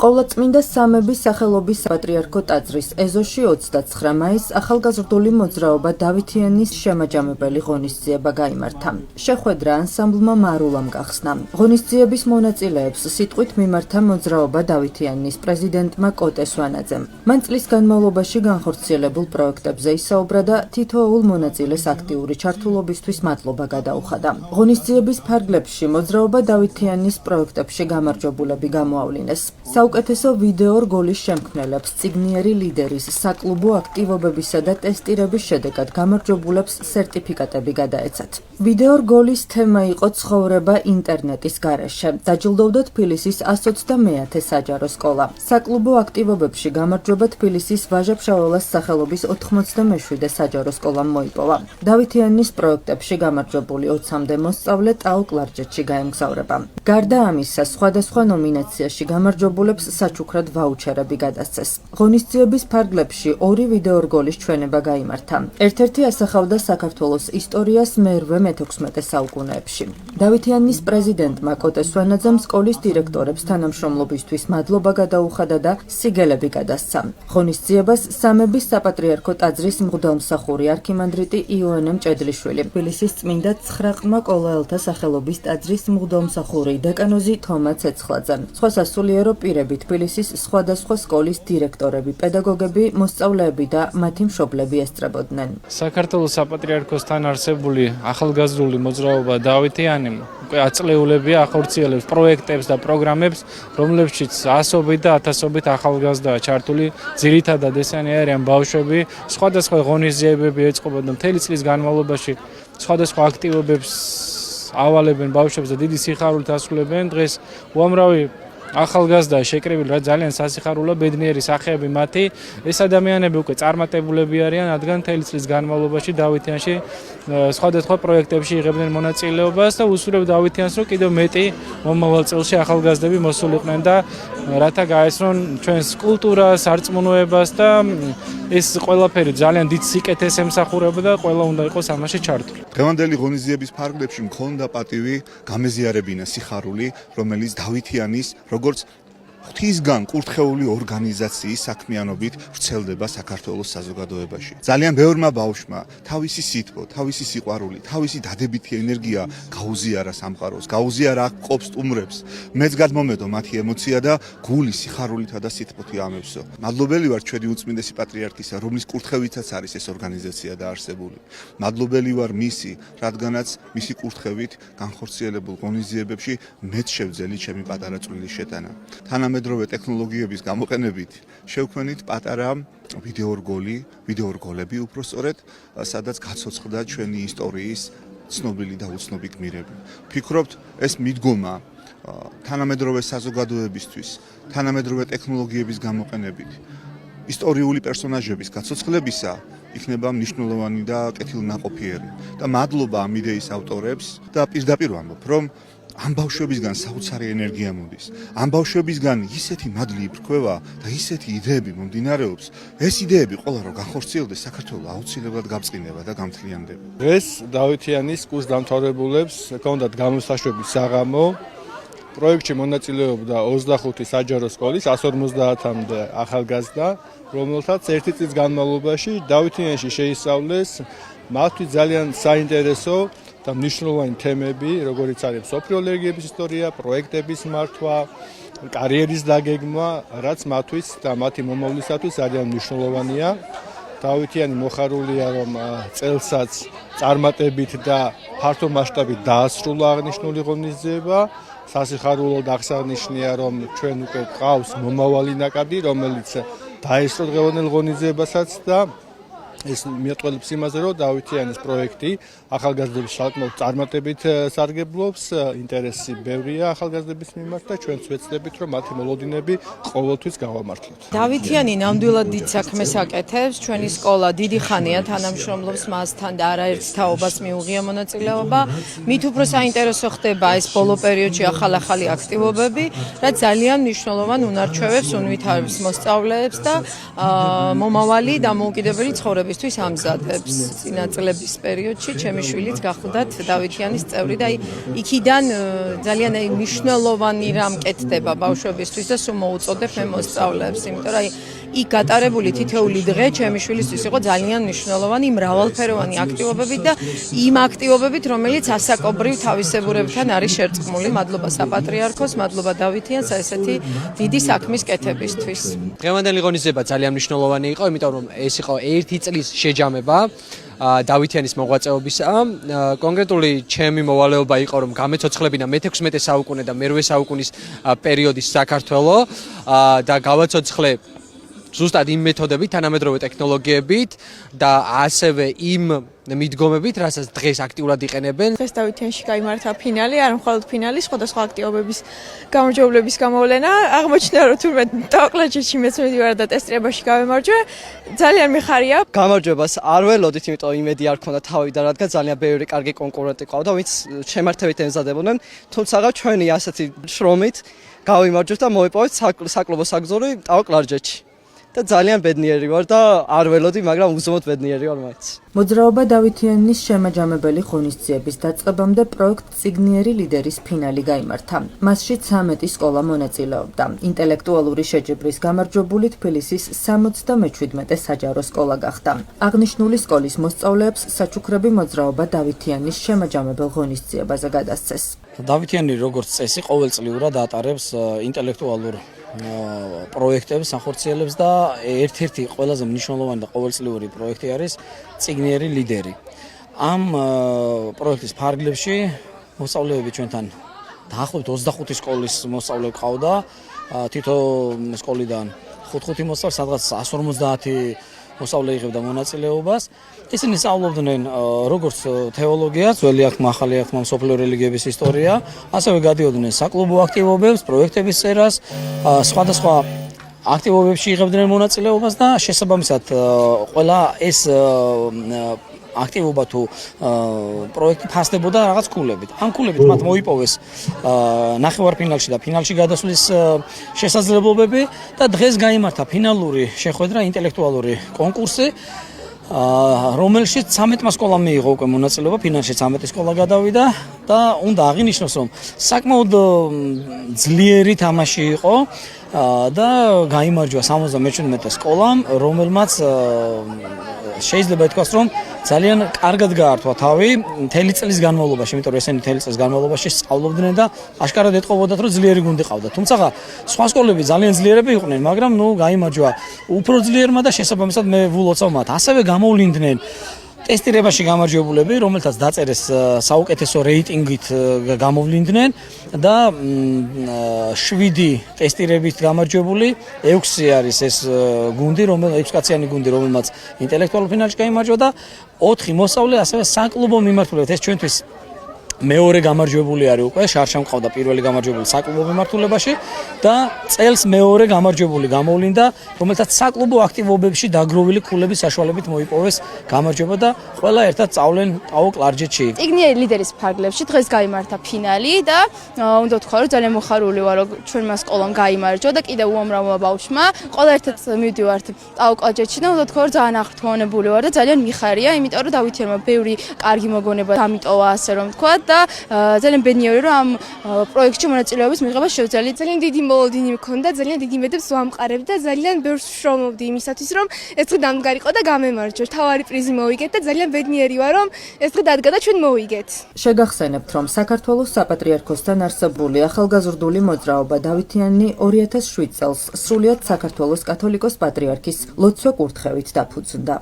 ყოვლადწმინდა სამების სახელობის საპატრიარქო ტაძრის ეზოში 29 მაისს ახალგაზრდული მოძრაობა დავითიანის შემაჯამებელი ღონისძიება გაიმართა. შეხვედრა ანსამბლმა მარულამ გახსნა. ღონისძიების მონაწილეებს სიტყვით მიმართა მოძრაობა დავითიანის პრეზიდენტმა კოტე სვანაძემ. მან წლის განმავლობაში განხორციელებულ პროექტებზე ისაუბრა და თითოეულ მონაწილეს აქტიური ჩართულობისთვის მადლობა გადაუხადა. ღონისძიების ფარგლებში მოძრაობა დავითიანის პროექტებში გამარჯვებულები გამოავლინეს. საუკეთესო ვიდეო რგოლის შემქმნელებს, წიგნიერი ლიდერის, საკლუბო აქტივობებისა და ტესტირების შედეგად გამარჯვებულებს სერტიფიკატები გადაეცათ. ვიდეო რგოლის თემა იყო ცხოვრება ინტერნეტის გარეშე. დაჯილდოვდა თბილისის 129 საჯარო სკოლა. საკლუბო აქტივობებში გამარჯვება თბილისის ვაჟა-ფშაველას სახელობის 97 საჯარო სკოლამ მოიპოვა. დავითიანის პროექტებში გამარჯვებული 20-მდე მოსწავლე ტაო კლარჯეთში გაემგზავრება. გარდა ამისა, სხვადასხვა ნომინაციაში გამარჯვებულებს საჩუქრად ვაუჩერები გადასცეს. ღონისძიების ფარგლებში 2 ვიდეო რგოლის ჩვენება გაიმართა. ერთ-ერთი ასახავდა საქართველოს ისტორიას მე-16 საუკუნეებში. დავითიანის პრეზიდენტმა კოტე სვანაძემ სკოლის დირექტორებს თანამშრომლობისთვის მადლობა გადაუხადა და სიგელები გადასცა. ღონისძიებას სამების საპატრიარქო ტაძრის მღვდელმსახური არქიმანდრიტი იოანე მჭედლიშვილი, თბილისის წმინდა ცხრაყმა კოლაელთა სახელობის ტაძრის მღვდელმსახური დეკანოზი თომა ცეცხლაძე, სხვა სასულიერო პირები, თბილისის სხვადასხვა სკოლის დირექტორები, პედაგოგები, მოსწავლეები და მათი მშობლები ესწრებოდნენ. საქართველოს საპატრიარქოსთან არსებული ახალგაზრდული მოძრაობა დავითიანი უკვე აწლეულებია ახორციელებს პროექტებს და პროგრამებს, რომლებშიც ასობით და ათასობით ახალგაზრდაა ჩართული. ძირითადად ესენი არიან ბავშვები, სხვადასხვა ღონისძიებები ეწყობოდა მთელი წლის განმავლობაში, სხვადასხვა აქტივობებს ავალებენ ბავშვებს და დიდი სიხარულით ასრულებენ. დღეს უამრავი ახალგაზრდა შეკრებილი, რა ძალიან სასიხარულო ბედნიერი სახეები მათი. ეს ადამიანები უკვე წარმატებულები არიან, რადგან მთელი წლის განმავლობაში დავითიანში სხვადასხვა პროექტებში იღებდნენ მონაწილეობას და უსურვებ დავითიანს, რომ კიდევ მეტი მომავალ წელში ახალგაზრდები მოსულიყვნენ და რათა გაესწრონ ჩვენს კულტურას, სარწმუნოებას და ეს ყველაფერი ძალიან დიდ სიკეთეს ემსახურება და ყველა უნდა იყოს ამაში ჩართული. დღევანდელი ღონისძიების ფარგლებში მქონდა პატივი გამეზიარებინა სიხარული, რომელიც დავითიანის როგორც ღვთისგან კურთხეული ორგანიზაციის საქმიანობით ვრცელდება საქართველოს საზოგადოებაში. ძალიან ბევრმა ბავშვმა თავისი სითბო, თავისი სიყვარული, თავისი დადებითი ენერგია გაუზიარა სამყაროს, გაუზიარა ყოფ სტუმრებს. მეც გადმომედო მათი ემოცია და გული სიხარულითა და სითბოთი ამევსო. მადლობელი ვარ ჩვენი უწმინდესი პატრიარქისა, რომლის კურთხევითაც არის ეს ორგანიზაცია დაარსებული. მადლობელი ვარ მისი, რადგანაც მისი კურთხევით განხორციელებულ ღონისძიებებში მეც შევძელი ჩემი პატარა წვლილი შეტანა. თანამედროვე ტექნოლოგიების გამოყენებით შევქმნით პატარა ვიდეო რგოლები უпроსწორედ, სადაც გაცოცხლდა ჩვენი ისტორიის ცნობილი და უცნობი გმირები. ვფიქრობთ, ეს მიდგომა თანამედროვე საზოგადოებისთვის, თანამედროვე ტექნოლოგიების გამოყენებით, ისტორიული პერსონაჟების გაცოცხლებისა იქნება მნიშვნელოვანი და კეთილნაყოფიერი. და მადლობა ამ იდეის ავტორებს და პირდაპირ ვამბობ, რომ ამ ბავშვებისგან საოცარი ენერგია მოდის. ამ ბავშვებისგან ისეთი მადლი იბრძვა და ისეთი იდეები მომდინარეობს. ეს იდეები ყველა რომ განხორციელდეს, საქართველო აუცილებლად გამწყინდება და გამთლიანდება. დღეს დავითიანის კურს დამთავრებულებს ჰქონდათ გამოსაშვების საღამო. პროექტში მონაწილეობდა 25 საჯარო სკოლის 150-მდე ახალგაზრდა, რომელთაც ერთი წლის განმავლობაში დავითიანში შეისწავლეს მათთვის ძალიან საინტერესო და მნიშვნელოვანი თემები, როგორიც არის მსოფლიო ლეგენდების ისტორია, პროექტების მართვა, კარიერის დაგეგმვა, რაც მათთვის და მათი მომავლისათვის ძალიან მნიშვნელოვანია. დავითიანი მოხარულია, რომ წელსაც წარმატებით და ფართო მასშტაბით დაასრულა აღნიშნული ღონისძიება. სასიხარულო და აღსანიშნავია, რომ ჩვენ უკვე გვყავს მომავალი ნაკადი, რომელიც დაესწრო დღევანდელ ღონისძიებასაც და ეს მიატყუებს იმაზე, რომ დავითიანის პროექტი ახალგაზრდების საკმაოდ წარმატებით სარგებლობს, ინტერესი ბევრია ახალგაზრდების მიმართ და ჩვენც ვეცდებით, რომ მათი მოლოდინები ყოველთვის გავამართლოთ. დავითიანი ნამდვილად დიდ საქმეს აკეთებს, ჩვენი სკოლა დიდი ხანია თანამშრომლობს მასთან და არაერთ თაობას მიუღია მონაწილეობა. მით უფრო საინტერესო ხდება ეს ბოლო პერიოდში ახალ-ახალი აქტივობები, რაც ძალიან მნიშვნელოვან უნარჩვევებს უნვითარებს მოსწავლეებს და მომავალი დამოუკიდებელი ცხოვრების ბავშვებისთვის ამზადებს. წინაწლების პერიოდში ჩემი შვილიც გახლდათ დავითიანის წევრი და იქიდან ძალიან მნიშვნელოვანი რამ კეთდება ბავშვებისთვის და სულ მოუწოდებ მე მოსწავლეებს, იმიტომ რომ იქ გატარებული თითოეული დღე ჩემი შვილისთვის იყო ძალიან მნიშვნელოვანი, მრავალფეროვანი აქტივობებით და იმ აქტივობებით, რომელიც ასაკობრივ თავისებურებთან არის შერწყმული. მადლობა საპატრიარქოს, მადლობა დავითიანს ესეთი დიდი საქმის კეთებისთვის. დღევანდელი ღონისძიება ძალიან მნიშვნელოვანი იყო, იმიტომ რომ ეს იყო 1 წლის შეჯამება დავითიანის მოღვაწეობისა. კონკრეტული ჩემი მოვალეობა იყო, რომ გამეცოცხლებინა მე-16 საუკუნე და მე-8 საუკუნის პერიოდის საქართველო და გავაცოცხლე ზუსტად იმ მეთოდებით, თანამედროვე ტექნოლოგიებით და ასევე იმ მიდგომებით, რასაც დღეს აქტიურად იყენებენ. დღეს დავითიანში გაიმართა ფინალი, არ მხოლოდ ფინალი, სხვადასხვა აქტივობების გამარჯვებლების გამოვლენა. აღმოჩნდა, რომ თურმე ტაოკლაჯეთში მეცნიერი ვარ და ტესტირებაში გავემარჯვე. ძალიან მიხარია. გამარჯვებას არ ველოდით, იმიტომ იმედი არ ქონდა თავიდან, რადგან ძალიან ბევრი კარგი კონკურენტი ყავდა, ვინც შემართებით ემზადებოდნენ. თუმცა ჩვენი ასეთი შრომით გავიმარჯვეთ და მოვიპოვეთ საკლუბო საგზური ტაოკლაჯეთში. და ძალიან ბედნიერი ვარ და არ ველოდი, მაგრამ უზომოდ ბედნიერი ვარ მაინც. მოძრაობა დავითიანის შემაჯამებელი ღონისძიების დაწყებამდე პროექტ წიგნიერი ლიდერის ფინალი გაიმართა. მასში 13 სკოლა მონაწილეობდა. ინტელექტუალური შეჯიბრის გამარჯვებული თბილისის 77 საჯარო სკოლა გახდა. აღნიშნული სკოლის მოსწავლეებს საჩუქრები მოძრაობა დავითიანის შემაჯამებელ ღონისძიებაზე გადასცეს. დავითიანი როგორც წესი ყოველწლიურად ატარებს ინტელექტუალურ პროექტებს ახორციელებს და ერთ-ერთი ყველაზე მნიშვნელოვანი და ყოველწლიური პროექტი არის წიგნიერი ლიდერი. ამ პროექტის ფარგლებში მოსწავლეები ჩვენთან დაახლოებით 25 სკოლის მოსწავლე ყავდა, თითო სკოლიდან 5 მოსწავლე, სადღაც 150 მოსწავლე იღებდა მონაწილეობას. ისინი სწავლობდნენ როგორც თეოლოგია, ძველი აღქმა, ახალი აღქმა, მსოფლიო რელიგიების ისტორია, ასევე გადიოდნენ საკლუბო აქტივობებს, პროექტების წერას, სხვადასხვა აქტივობებში იღებდნენ მონაწილეობას და შესაბამისად ყველა ეს აქტივობა თუ პროექტი ფასდებოდა რაღაც ქულებით. ამ ქულებით მათ მოიპოვეს ნახევარფინალში და ფინალში გადასვლის შესაძლებლობები და დღეს გაიმართა ფინალური შეხვედრა, ინტელექტუალური კონკურსი, რომელშიც 13 სკოლამ მიიღო უკვე მონაწილეობა, ფინალში 13 სკოლა გადავიდა და უნდა აღინიშნოს, რომ საკმაოდ ძლიერი თამაში იყო და გაიმარჯვა 77 სკოლამ, რომელმაც შეიძლება ითქვას, რომ ძალიან კარგად გაართვა თავი მთელი წლის განმავლობაში, იმიტომ რომ ესენი მთელი წლის განმავლობაში სწავლობდნენ და აშკარად ეტყობოდათ, რომ ძლიერი გუნდი ყავდათ. თუმცა სხვა სკოლები ძალიან ძლიერები იყვნენ, მაგრამ გაიმარჯვა უფრო ძლიერმა და შესაბამისად მე ვულოცავ მათ. ასევე გამოვლინდნენ ტესტირებაში გამარჯვებულები, რომელთაც დაწერეს საუკეთესო რეიტინგით გამოვლინდნენ და 7 ტესტირებით გამარჯვებული, 6 არის ეს გუნდი, 6 კაციანი გუნდი, რომელმაც ინტელექტუალურ ფინალში გაიმარჯვა და 4 მოსწავლე ასევე საკლუბო მიმართულებით. ეს ჩვენთვის მეორე გამარჯვებული არის უკვე, შარშამ ყავდა პირველი გამარჯვებული საკლუბო მიმართულებაში და წელს მეორე გამარჯვებული გამოვლინდა, რომელთაც საკლუბო აქტივობებში დაგროვილი ქულების საშუალებით მოიპოვეს გამარჯვება და ყველა ერთად სწავლენ ტაოკლაჯეთში. წიგნიერი ლიდერის ფარგლებში დღეს გაიმართა ფინალი და უნდა ვთქვა, რომ ძალიან მოხარული ვარ, რომ ჩვენმა სკოლამ გაიმარჯვა და კიდევ უამრავმა ბავშვმა. ყველა ერთად მივდივართ ტაოკლაჯეთში და უნდა ვთქვა, რომ ძალიან აღრთმოვანებული ვარ და ძალიან მიხარია, იმიტომ რომ დავითიანმა ბევრი კარგი მოგონება გამიტოვა, ასე რომ ვთქვა. და ძალიან ბედნიერი რომ ამ პროექტში მონაწილეობის მიღება შევძალი. ძალიან დიდი მოლოდინი მქონდა, ძალიან დიდი იმედებს ვამყარებდი და ძალიან ბევრს ვშრომობდი იმისათვის, რომ ეს დღე დამდგარიყო და გამემარჯვე. თავარი პრიზი მოვიგეთ და ძალიან ბედნიერი ვარ, რომ ეს დღე დადგა და ჩვენ მოვიგეთ. შეგახსენებთ, რომ საქართველოს საპატრიარქოსთან არსებული ახალგაზრდული მოძრაობა დავითიანი 2007 წელს სრულიად საქართველოს კათოლიკოს პატრიარქის ლოცვე კურთხევით დაფუძნდა.